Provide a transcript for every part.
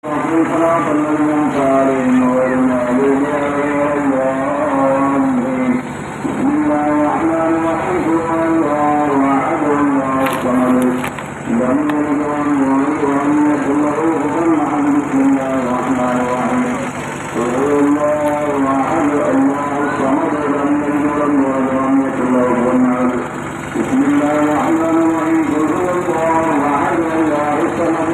صراط الذين أنعمت عليهم غير المغضوب عليهم ولا الضالين. بسم الله الرحمن الرحيم. قل الله أحد الله الصمد لم يلد ولم يولد ولم يكن له كفوا أحد. بسم الله الرحمن الرحيم. قل الله أحد الله الصمد لم يلد ولم يولد ولم يكن له كفوا أحد. بسم الله الرحمن الرحيم. قل الله أحد الله الصمد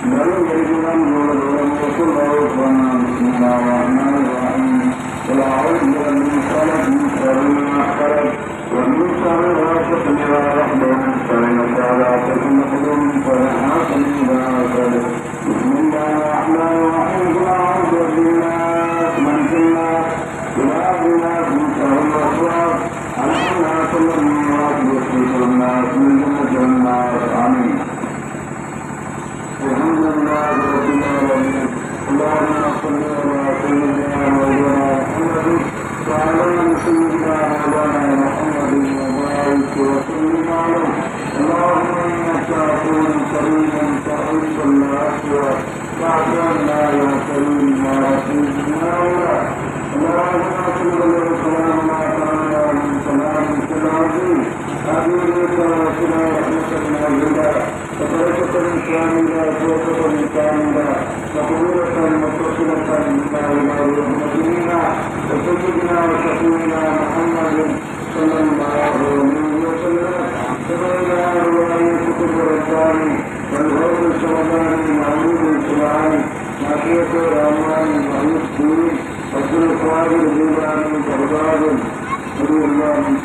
لم يلد ولم يولد ولم يكن له كفوا أحد. بسم الله الرحمن الرحيم. قل أعوذ برب الفلق من شر ما خلق ومن شر غاسق إذا وقب ومن شر النفاثات في العقد ومن شر حاسد إذا حسد. بسم الله الرحمن الرحيم. قل أعوذ برب الناس ملك الناس إله الناس من شر الوسواس الخناس الذي يوسوس في صدور الناس من جنة الناس. آمين. الحمد لله رب العالمين. اللهم صل على سيدنا مولانا محمد وعلى سيدنا مولانا محمد وبارك وسلم عليه. اللهم انك عفو كريم تحب العفو فاعف عنا يا كريم يا سيدنا مولانا. اللهم صل وسلم ما كان من سلام العظيم حبيبك ورسول رحمة العزيزة وبركة كاملة وتوبة كاملة مقبولة متصلة منا إلى المسلمين وسيدنا وشفيعنا محمد صلى الله عليه وسلم كما إلى رواية كتب الرباني والغرب السوداني معلوم السبعاني ناحية الرحمن معروف الدين عبد القادر الجيلاني بغداد رضي الله عنه.